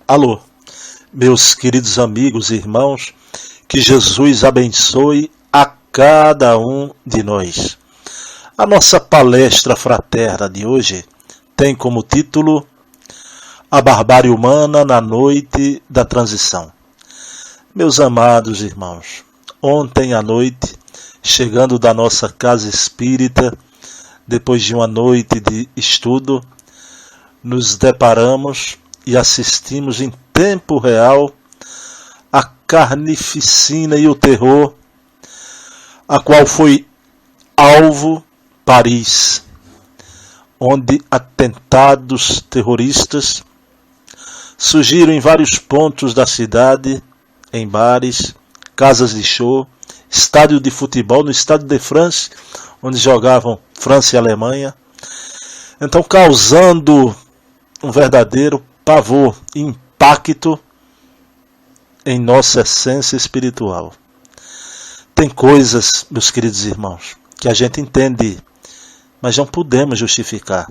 Alô, meus queridos amigos e irmãos, que Jesus abençoe a cada um de nós. A nossa palestra fraterna de hoje tem como título A Barbárie Humana na Noite da Transição. Meus amados irmãos, ontem à noite, chegando da nossa casa espírita, depois de uma noite de estudo, nos deparamos e assistimos em tempo real a carnificina e o terror a qual foi alvo Paris, onde atentados terroristas surgiram em vários pontos da cidade, em bares, casas de show, estádio de futebol, no Estádio de France, onde jogavam França e Alemanha, então causando um verdadeiro pavor e impacto em nossa essência espiritual. Tem coisas, meus queridos irmãos, que a gente entende, mas não podemos justificar.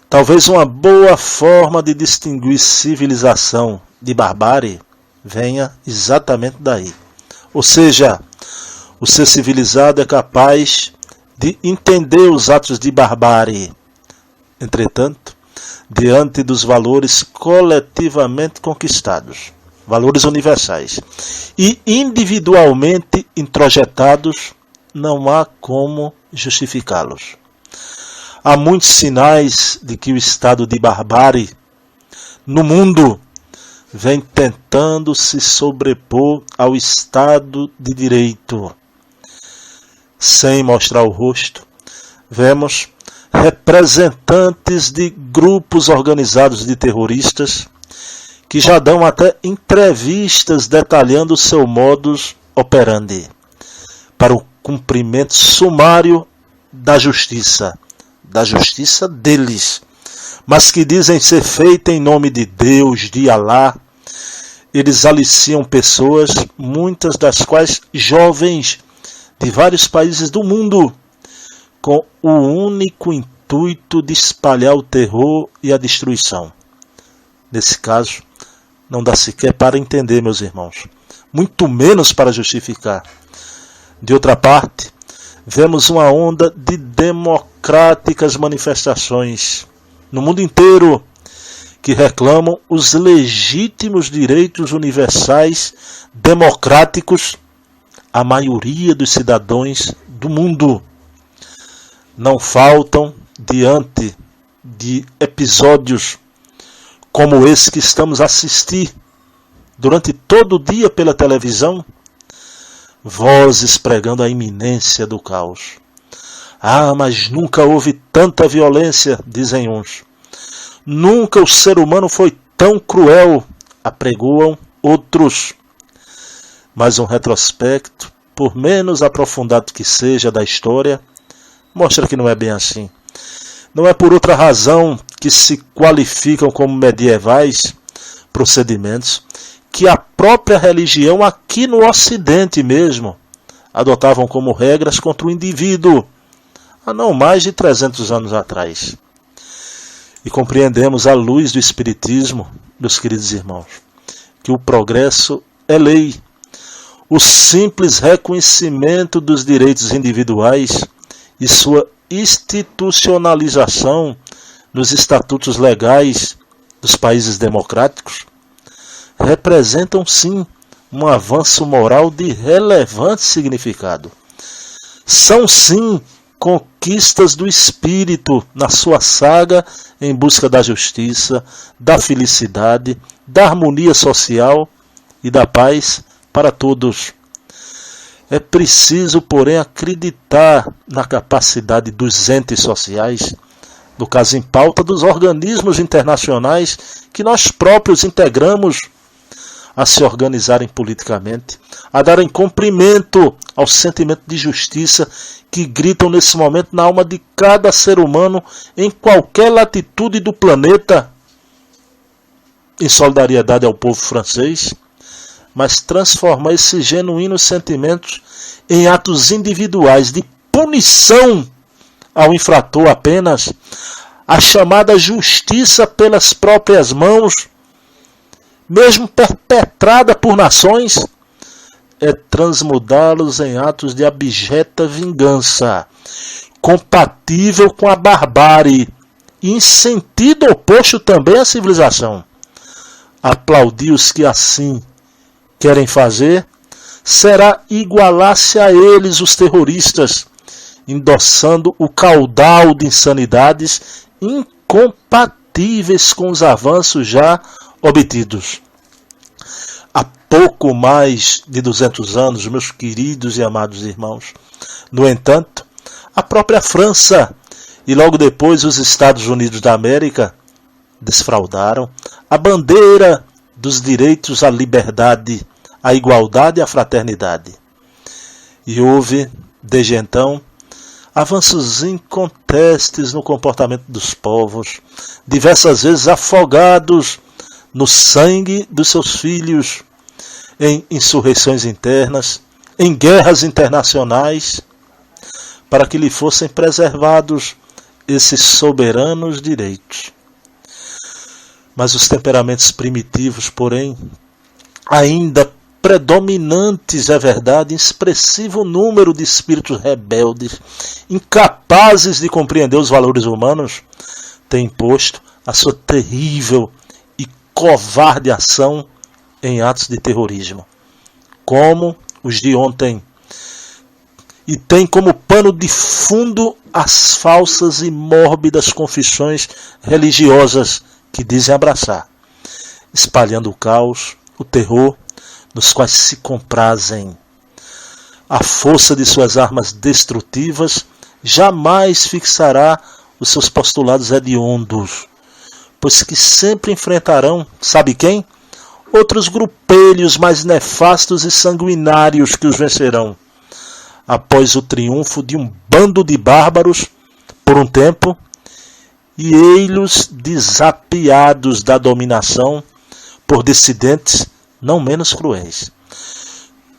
Talvez uma boa forma de distinguir civilização de barbárie venha exatamente daí. Ou seja, o ser civilizado é capaz de entender os atos de barbárie. Entretanto, diante dos valores coletivamente conquistados, valores universais, e individualmente introjetados, não há como justificá-los. Há muitos sinais de que o estado de barbárie no mundo vem tentando se sobrepor ao estado de direito. Sem mostrar o rosto, vemos representantes de grupos organizados de terroristas que já dão até entrevistas detalhando seu modus operandi para o cumprimento sumário da justiça deles, mas que dizem ser feita em nome de Deus, de Alá. Eles aliciam pessoas, muitas das quais jovens de vários países do mundo, com o único intuito de espalhar o terror e a destruição. Nesse caso, não dá sequer para entender, meus irmãos, muito menos para justificar. De outra parte, vemos uma onda de democráticas manifestações no mundo inteiro que reclamam os legítimos direitos universais democráticos à maioria dos cidadãos do mundo. Não faltam, diante de episódios como esse que estamos a assistir durante todo o dia pela televisão, vozes pregando a iminência do caos. Ah, mas nunca houve tanta violência, dizem uns. Nunca o ser humano foi tão cruel, apregoam outros. Mas um retrospecto, por menos aprofundado que seja da história, mostra que não é bem assim. Não é por outra razão que se qualificam como medievais procedimentos que a própria religião aqui no Ocidente mesmo adotavam como regras contra o indivíduo há não mais de 300 anos atrás. E compreendemos à luz do Espiritismo, meus queridos irmãos, que o progresso é lei. O simples reconhecimento dos direitos individuais e sua institucionalização nos estatutos legais dos países democráticos representam sim um avanço moral de relevante significado. São sim conquistas do espírito na sua saga em busca da justiça, da felicidade, da harmonia social e da paz para todos. É preciso, porém, acreditar na capacidade dos entes sociais, no caso em pauta dos organismos internacionais que nós próprios integramos, a se organizarem politicamente, a darem cumprimento ao sentimento de justiça que gritam nesse momento na alma de cada ser humano em qualquer latitude do planeta, em solidariedade ao povo francês, mas transformar esses genuínos sentimentos em atos individuais de punição ao infrator apenas, a chamada justiça pelas próprias mãos, mesmo perpetrada por nações, é transmudá-los em atos de abjeta vingança, compatível com a barbárie e em sentido oposto também à civilização. Aplaudir os que assim querem fazer será igualar-se a eles, os terroristas, endossando o caudal de insanidades incompatíveis com os avanços já obtidos. Há pouco mais de 200 anos, meus queridos e amados irmãos, no entanto, a própria França e logo depois os Estados Unidos da América desfraldaram a bandeira dos direitos à liberdade, à igualdade e à fraternidade. E houve, desde então, avanços incontestes no comportamento dos povos, diversas vezes afogados no sangue dos seus filhos, em insurreições internas, em guerras internacionais, para que lhe fossem preservados esses soberanos direitos. Mas os temperamentos primitivos, porém, ainda predominantes, é verdade, em expressivo número de espíritos rebeldes, incapazes de compreender os valores humanos, têm imposto a sua terrível e covarde ação em atos de terrorismo, como os de ontem, e tem como pano de fundo as falsas e mórbidas confissões religiosas que dizem abraçar, espalhando o caos, o terror, nos quais se comprazem. A força de suas armas destrutivas jamais fixará os seus postulados hediondos, pois que sempre enfrentarão, sabe quem? Outros grupelhos mais nefastos e sanguinários que os vencerão, após o triunfo de um bando de bárbaros, por um tempo, e ei-los desapiados da dominação por dissidentes não menos cruéis.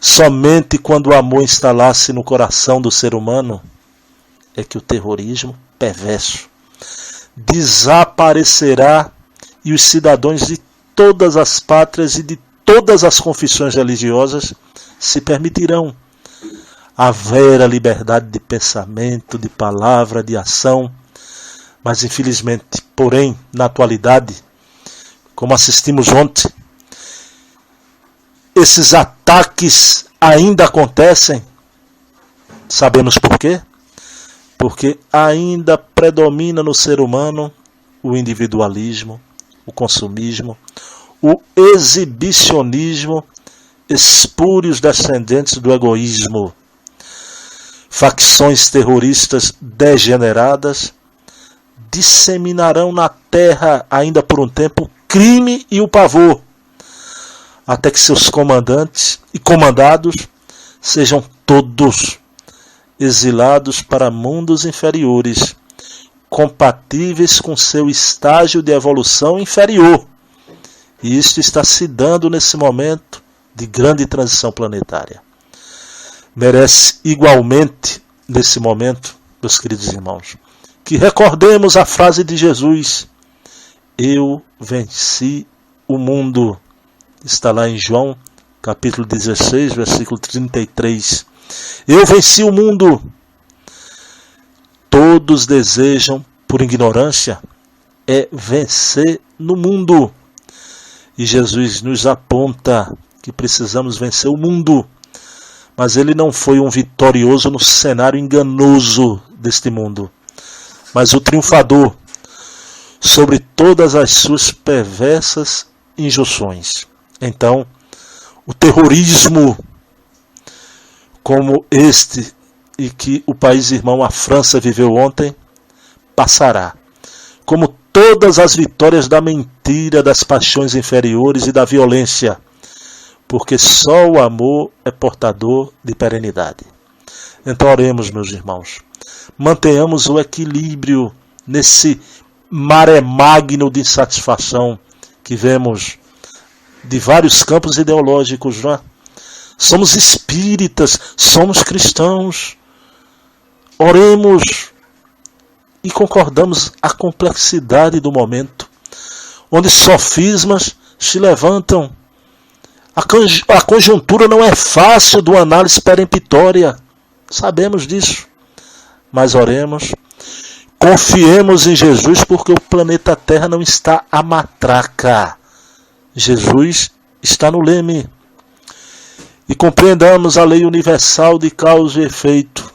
Somente quando o amor instalasse no coração do ser humano é que o terrorismo perverso desaparecerá e os cidadãos de todas as pátrias e de todas as confissões religiosas se permitirão a vera liberdade de pensamento, de palavra, de ação. Mas infelizmente, porém, na atualidade, como assistimos ontem, esses ataques ainda acontecem. Sabemos por quê? Porque ainda predomina no ser humano o individualismo, o consumismo, o exibicionismo, espúrios descendentes do egoísmo. Facções terroristas degeneradas disseminarão na terra ainda por um tempo o crime e o pavor, até que seus comandantes e comandados sejam todos exilados para mundos inferiores, compatíveis com seu estágio de evolução inferior. E isto está se dando nesse momento de grande transição planetária. Merece igualmente, nesse momento, meus queridos irmãos, que recordemos a frase de Jesus: eu venci o mundo. Está lá em João, capítulo 16, versículo 33. Eu venci o mundo. Todos desejam, por ignorância, vencer no mundo. E Jesus nos aponta que precisamos vencer o mundo. Mas ele não foi um vitorioso no cenário enganoso deste mundo, mas o triunfador sobre todas as suas perversas injunções. Então, o terrorismo como este e que o país irmão, a França, viveu ontem, passará. Como todas as vitórias da mentira, das paixões inferiores e da violência, porque só o amor é portador de perenidade. Então oremos, meus irmãos. Mantenhamos o equilíbrio nesse mare magno de insatisfação que vemos de vários campos ideológicos. Não é? Somos espíritas, somos cristãos. Oremos e concordamos a complexidade do momento, onde sofismas se levantam. A conjuntura não é fácil de uma análise peremptória. Sabemos disso. Mas oremos. Confiemos em Jesus, porque o planeta Terra não está à matraca. Jesus está no leme. E compreendamos a lei universal de causa e efeito.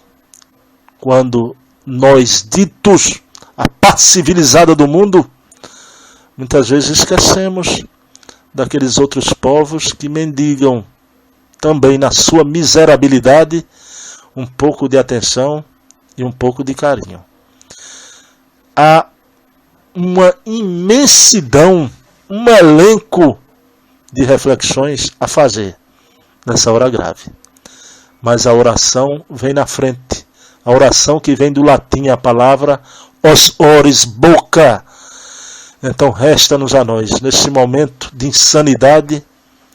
Quando nós, ditos a parte civilizada do mundo, muitas vezes esquecemos daqueles outros povos que mendigam também na sua miserabilidade um pouco de atenção e um pouco de carinho. Há uma imensidão, um elenco de reflexões a fazer nessa hora grave. Mas a oração vem na frente. A oração que vem do latim, a palavra os ores, boca. Então resta-nos a nós, nesse momento de insanidade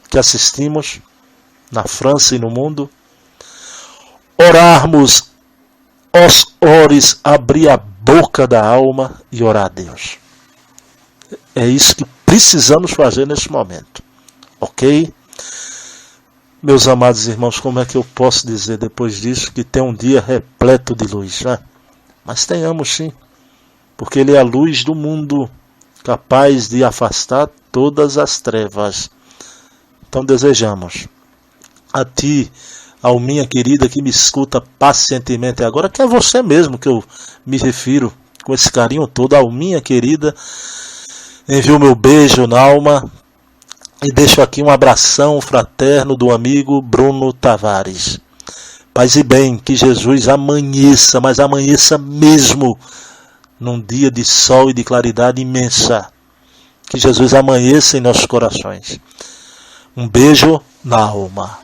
que assistimos na França e no mundo, orarmos os ores, abrir a boca da alma e orar a Deus. É isso que precisamos fazer nesse momento. Ok? Meus amados irmãos, como é que eu posso dizer depois disso que tem um dia repleto de luz, né? Mas tenhamos sim, porque Ele é a luz do mundo, capaz de afastar todas as trevas. Então desejamos a ti, ao minha querida que me escuta pacientemente agora, que é você mesmo que eu me refiro com esse carinho todo, ao minha querida, envio meu beijo na alma e deixo aqui um abração fraterno do amigo Bruno Tavares. Paz e bem, que Jesus amanheça, mas amanheça mesmo, num dia de sol e de claridade imensa. Que Jesus amanheça em nossos corações. Um beijo na alma.